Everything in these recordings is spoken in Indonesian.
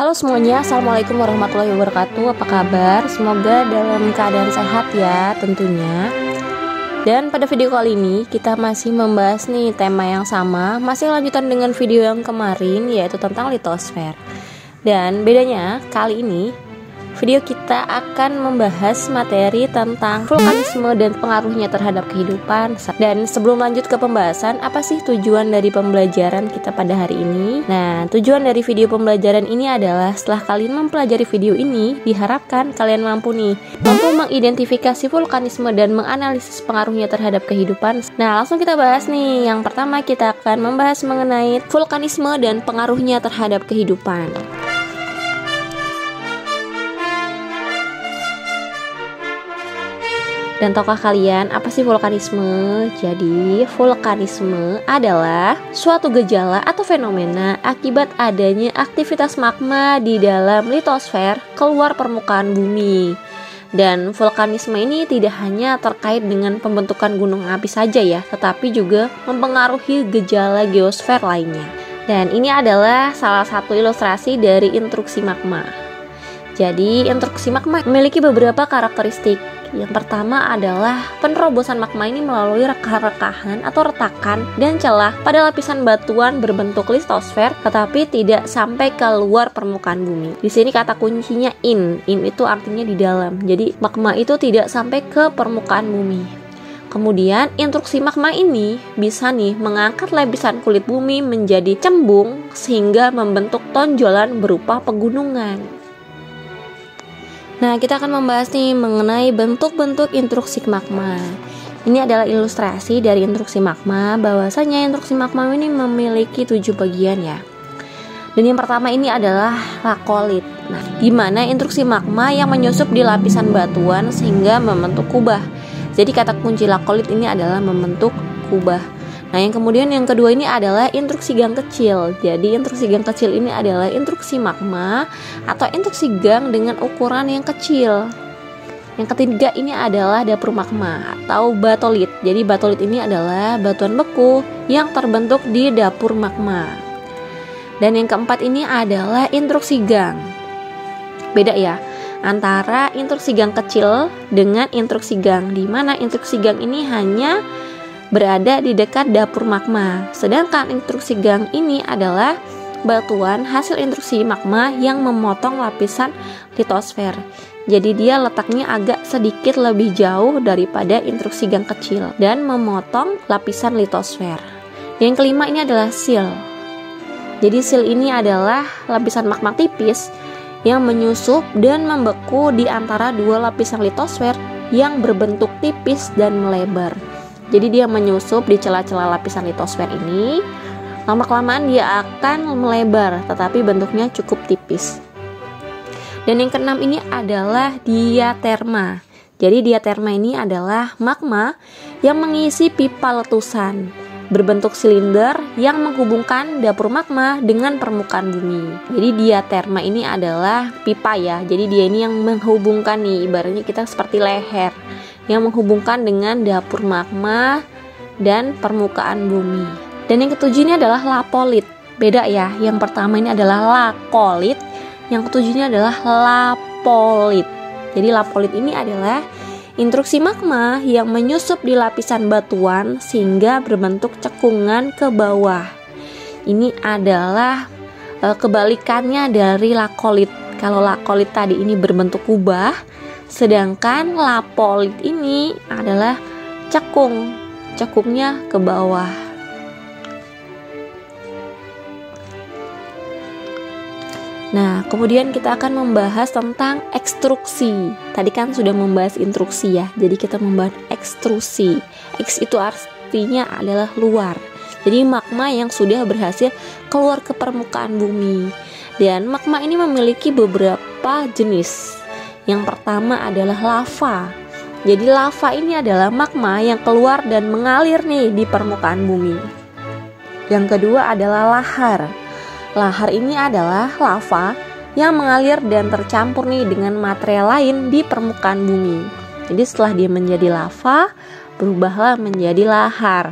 Halo semuanya, Assalamualaikum warahmatullahi wabarakatuh. Apa kabar? Semoga dalam keadaan sehat ya tentunya. Dan pada video kali ini kita masih membahas nih tema yang sama, masih lanjutan dengan video yang kemarin, yaitu tentang litosfer. Dan bedanya kali ini video kita akan membahas materi tentang vulkanisme dan pengaruhnya terhadap kehidupan. Dan sebelum lanjut ke pembahasan, apa sih tujuan dari pembelajaran kita pada hari ini? Nah, tujuan dari video pembelajaran ini adalah setelah kalian mempelajari video ini, diharapkan kalian mampu mengidentifikasi vulkanisme dan menganalisis pengaruhnya terhadap kehidupan. Nah, langsung kita bahas nih. Yang pertama kita akan membahas mengenai vulkanisme dan pengaruhnya terhadap kehidupan. Dan tahukah kalian apa sih vulkanisme? Jadi, vulkanisme adalah suatu gejala atau fenomena akibat adanya aktivitas magma di dalam litosfer keluar permukaan bumi. Dan vulkanisme ini tidak hanya terkait dengan pembentukan gunung api saja ya, tetapi juga mempengaruhi gejala geosfer lainnya. Dan ini adalah salah satu ilustrasi dari intruksi magma. Jadi, intruksi magma memiliki beberapa karakteristik. Yang pertama adalah penerobosan magma ini melalui rekahan-rekahan atau retakan dan celah pada lapisan batuan berbentuk litosfer, tetapi tidak sampai keluar permukaan bumi. Di sini kata kuncinya in itu artinya di dalam. Jadi magma itu tidak sampai ke permukaan bumi. Kemudian intruksi magma ini bisa nih mengangkat lapisan kulit bumi menjadi cembung sehingga membentuk tonjolan berupa pegunungan. Nah, kita akan membahas nih mengenai bentuk-bentuk intruksi magma. Ini adalah ilustrasi dari intruksi magma, bahwasanya intruksi magma ini memiliki 7 bagian ya. Dan yang pertama ini adalah lakolit. Nah, di mana intruksi magma yang menyusup di lapisan batuan sehingga membentuk kubah. Jadi kata kunci lakolit ini adalah membentuk kubah. Nah, yang kedua ini adalah intruksi gang kecil. Jadi intruksi gang kecil ini adalah intruksi magma atau intruksi gang dengan ukuran yang kecil. Yang ketiga ini adalah dapur magma atau batolit. Jadi batolit ini adalah batuan beku yang terbentuk di dapur magma. Dan yang keempat ini adalah intruksi gang. Beda ya antara intruksi gang kecil dengan intruksi gang, di mana intruksi gang ini hanya berada di dekat dapur magma. Sedangkan intruksi gang ini adalah batuan hasil intruksi magma yang memotong lapisan litosfer. Jadi dia letaknya agak sedikit lebih jauh daripada intruksi gang kecil dan memotong lapisan litosfer. Yang kelima ini adalah sil. Jadi sil ini adalah lapisan magma tipis yang menyusup dan membeku di antara dua lapisan litosfer yang berbentuk tipis dan melebar. Jadi dia menyusup di celah-celah lapisan litosfer ini. Lama-kelamaan dia akan melebar, tetapi bentuknya cukup tipis. Dan yang keenam ini adalah diaterma. Jadi diaterma ini adalah magma yang mengisi pipa letusan berbentuk silinder yang menghubungkan dapur magma dengan permukaan bumi. Jadi diaterma ini adalah pipa ya. Jadi dia ini yang menghubungkan nih, ibaratnya kita seperti leher yang menghubungkan dengan dapur magma dan permukaan bumi. Dan yang ketujuh ini adalah lapolit. Beda ya, yang pertama ini adalah lakolit, yang ketujuh ini adalah lapolit. Jadi lapolit ini adalah intruksi magma yang menyusup di lapisan batuan sehingga berbentuk cekungan ke bawah. Ini adalah kebalikannya dari lakolit. Kalau lakolit tadi ini berbentuk kubah, sedangkan lapolit ini adalah cekungnya ke bawah. Nah, kemudian kita akan membahas tentang ekstruksi. Tadi kan sudah membahas intruksi ya, jadi kita membahas ekstrusi. X itu artinya adalah luar. Jadi magma yang sudah berhasil keluar ke permukaan bumi. Dan magma ini memiliki beberapa jenis. Yang pertama adalah lava. Jadi lava ini adalah magma yang keluar dan mengalir nih di permukaan bumi. Yang kedua adalah lahar. Lahar ini adalah lava yang mengalir dan tercampur nih dengan material lain di permukaan bumi. Jadi setelah dia menjadi lava, berubahlah menjadi lahar.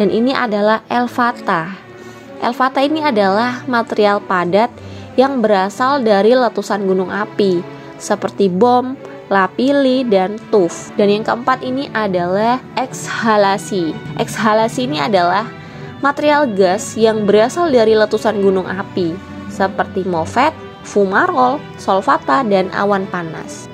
Dan ini adalah elvata. Elvata ini adalah material padat yang berasal dari letusan gunung api seperti bom, lapilli, dan tuff. Dan yang keempat ini adalah ekshalasi. Ekshalasi ini adalah material gas yang berasal dari letusan gunung api seperti movet, fumarol, solvata, dan awan panas.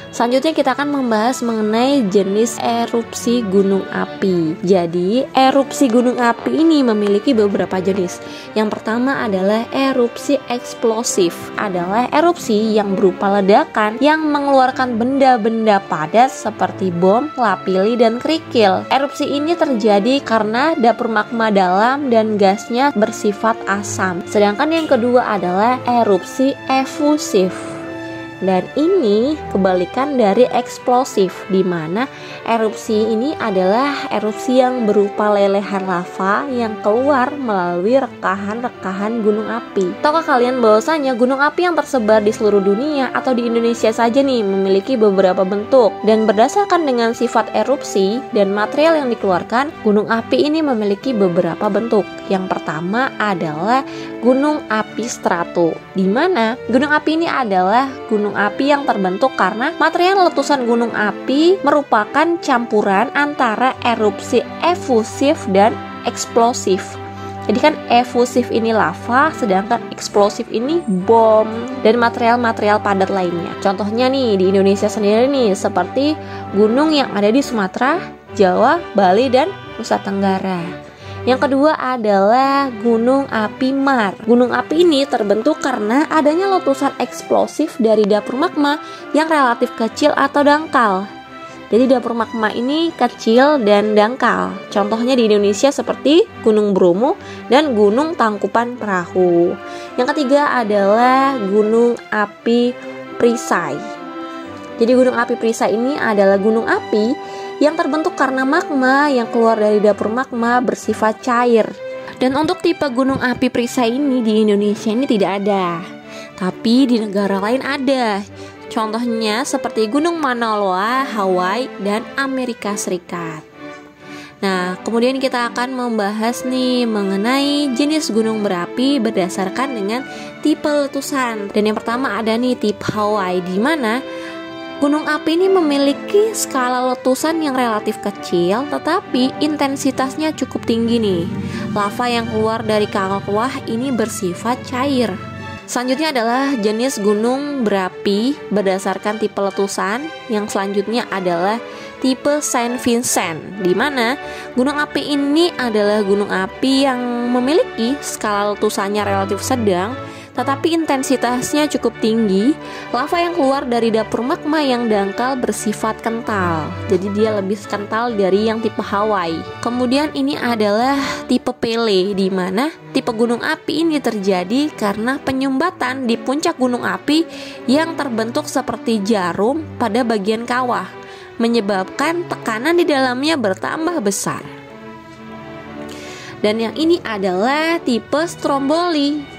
Selanjutnya kita akan membahas mengenai jenis erupsi gunung api. Jadi, erupsi gunung api ini memiliki beberapa jenis. Yang pertama adalah erupsi eksplosif. Adalah erupsi yang berupa ledakan yang mengeluarkan benda-benda padat seperti bom, lapilli, dan kerikil. Erupsi ini terjadi karena dapur magma dalam dan gasnya bersifat asam. Sedangkan yang kedua adalah erupsi efusif. Dan ini kebalikan dari eksplosif, di mana erupsi ini adalah erupsi yang berupa lelehan lava yang keluar melalui rekahan-rekahan gunung api. Tahukah kalian bahwasanya gunung api yang tersebar di seluruh dunia atau di Indonesia saja nih memiliki beberapa bentuk, dan berdasarkan dengan sifat erupsi dan material yang dikeluarkan, gunung api ini memiliki beberapa bentuk. Yang pertama adalah gunung api strato, di mana gunung api ini adalah gunung api yang terbentuk karena material letusan gunung api merupakan campuran antara erupsi efusif dan eksplosif. Jadi kan efusif ini lava, sedangkan eksplosif ini bom dan material-material padat lainnya. Contohnya nih di Indonesia sendiri nih, seperti gunung yang ada di Sumatera, Jawa, Bali, dan Nusa Tenggara. Yang kedua adalah gunung api Mar. Gunung api ini terbentuk karena adanya letusan eksplosif dari dapur magma yang relatif kecil atau dangkal. Jadi dapur magma ini kecil dan dangkal. Contohnya di Indonesia seperti Gunung Bromo dan Gunung Tangkupan Perahu. Yang ketiga adalah gunung api Perisai. Jadi gunung api Perisai ini adalah gunung api yang terbentuk karena magma yang keluar dari dapur magma bersifat cair. Dan untuk tipe gunung api Perisai ini di Indonesia ini tidak ada, tapi di negara lain ada. Contohnya seperti Gunung Mauna Loa, Hawaii, dan Amerika Serikat. Nah, kemudian kita akan membahas nih mengenai jenis gunung berapi berdasarkan dengan tipe letusan. Dan yang pertama ada nih tipe Hawaii, di mana gunung api ini memiliki skala letusan yang relatif kecil, tetapi intensitasnya cukup tinggi nih. Lava yang keluar dari kawah ini bersifat cair. Selanjutnya adalah jenis gunung berapi berdasarkan tipe letusan. Yang selanjutnya adalah tipe Saint Vincent, di mana gunung api ini adalah gunung api yang memiliki skala letusannya relatif sedang, tetapi intensitasnya cukup tinggi. Lava yang keluar dari dapur magma yang dangkal bersifat kental, jadi dia lebih kental dari yang tipe Hawaii. Kemudian ini adalah tipe Pele, di mana tipe gunung api ini terjadi karena penyumbatan di puncak gunung api yang terbentuk seperti jarum pada bagian kawah, menyebabkan tekanan di dalamnya bertambah besar. Dan yang ini adalah tipe Stromboli,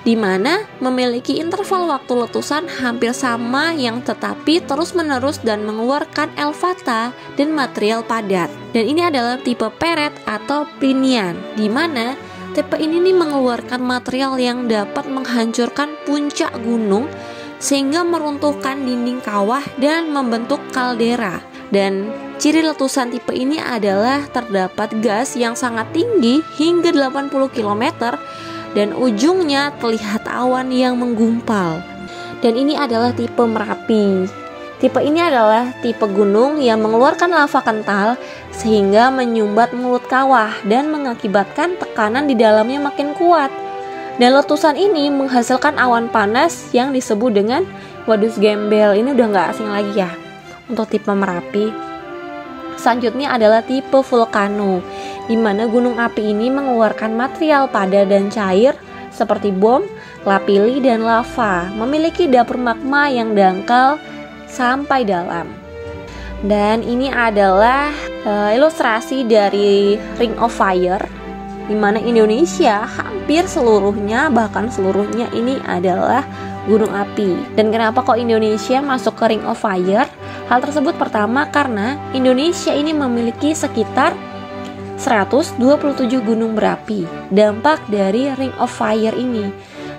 di mana memiliki interval waktu letusan hampir sama yang tetapi terus-menerus dan mengeluarkan elvata dan material padat. Dan ini adalah tipe Peret atau Plinian, di mana tipe ini mengeluarkan material yang dapat menghancurkan puncak gunung sehingga meruntuhkan dinding kawah dan membentuk kaldera. Dan ciri letusan tipe ini adalah terdapat gas yang sangat tinggi hingga 80 km dan ujungnya terlihat awan yang menggumpal. Dan ini adalah tipe Merapi. Tipe ini adalah tipe gunung yang mengeluarkan lava kental sehingga menyumbat mulut kawah dan mengakibatkan tekanan di dalamnya makin kuat. Dan letusan ini menghasilkan awan panas yang disebut dengan wadus gembel. Ini udah gak asing lagi ya untuk tipe Merapi. Selanjutnya adalah tipe Vulcano, di mana gunung api ini mengeluarkan material padat dan cair seperti bom, lapilli, dan lava, memiliki dapur magma yang dangkal sampai dalam. Dan ini adalah ilustrasi dari Ring of Fire, di mana Indonesia hampir seluruhnya, bahkan seluruhnya ini adalah gunung api. Dan kenapa kok Indonesia masuk ke Ring of Fire? Hal tersebut pertama karena Indonesia ini memiliki sekitar 127 gunung berapi, dampak dari Ring of Fire ini.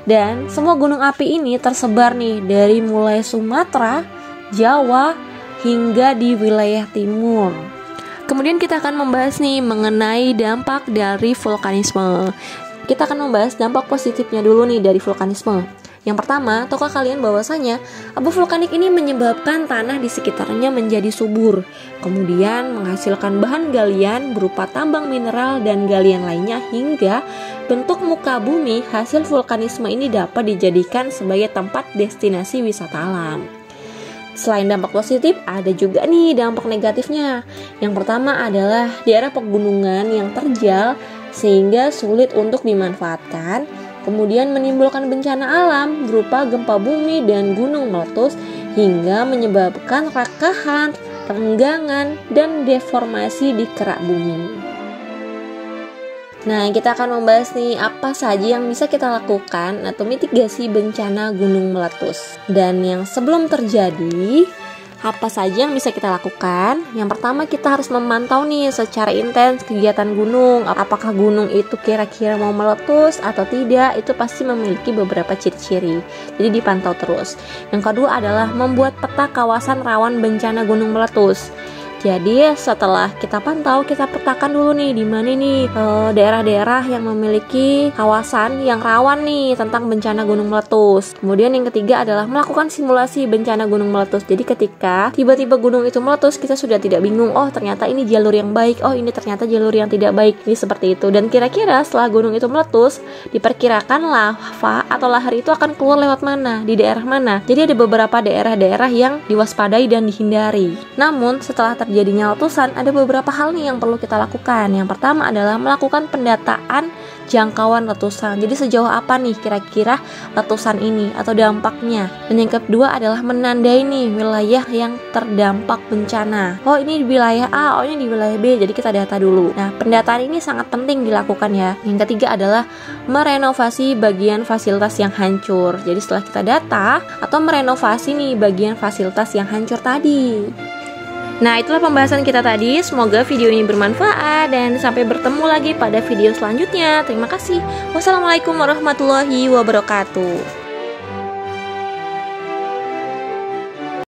Dan semua gunung api ini tersebar nih dari mulai Sumatera, Jawa, hingga di wilayah timur. Kemudian kita akan membahas nih mengenai dampak dari vulkanisme. Kita akan membahas dampak positifnya dulu nih dari vulkanisme. Yang pertama, tahukah kalian bahwasanya abu vulkanik ini menyebabkan tanah di sekitarnya menjadi subur, kemudian menghasilkan bahan galian berupa tambang mineral dan galian lainnya, hingga bentuk muka bumi hasil vulkanisme ini dapat dijadikan sebagai tempat destinasi wisata alam. Selain dampak positif, ada juga nih dampak negatifnya. Yang pertama adalah daerah pegunungan yang terjal sehingga sulit untuk dimanfaatkan, kemudian menimbulkan bencana alam berupa gempa bumi dan gunung meletus hingga menyebabkan rekahan, renggangan, dan deformasi di kerak bumi. Nah, kita akan membahas nih apa saja yang bisa kita lakukan atau mitigasi bencana gunung meletus. Dan yang sebelum terjadi, apa saja yang bisa kita lakukan? Yang pertama, kita harus memantau nih secara intens kegiatan gunung. Apakah gunung itu kira-kira mau meletus atau tidak? Itu pasti memiliki beberapa ciri-ciri. Jadi dipantau terus. Yang kedua adalah membuat peta kawasan rawan bencana gunung meletus. Jadi setelah kita pantau, kita petakan dulu nih di mana nih daerah-daerah yang memiliki kawasan yang rawan nih tentang bencana gunung meletus. Kemudian yang ketiga adalah melakukan simulasi bencana gunung meletus. Jadi ketika tiba-tiba gunung itu meletus, kita sudah tidak bingung, oh ternyata ini jalur yang baik, oh ini ternyata jalur yang tidak baik. Ini seperti itu. Dan kira-kira setelah gunung itu meletus, diperkirakan lava atau lahar itu akan keluar lewat mana, di daerah mana. Jadi ada beberapa daerah-daerah yang diwaspadai dan dihindari. Namun setelah terjadinya letusan, ada beberapa hal nih yang perlu kita lakukan. Yang pertama adalah melakukan pendataan jangkauan letusan. Jadi sejauh apa nih kira-kira letusan ini atau dampaknya. Dan yang kedua adalah menandai nih wilayah yang terdampak bencana. Oh ini di wilayah A, oh ini di wilayah B. Jadi kita data dulu. Nah, pendataan ini sangat penting dilakukan ya. Yang ketiga adalah merenovasi bagian fasilitas yang hancur. Jadi setelah kita data atau merenovasi nih bagian fasilitas yang hancur tadi. Nah, itulah pembahasan kita tadi. Semoga video ini bermanfaat dan sampai bertemu lagi pada video selanjutnya. Terima kasih. Wassalamualaikum warahmatullahi wabarakatuh.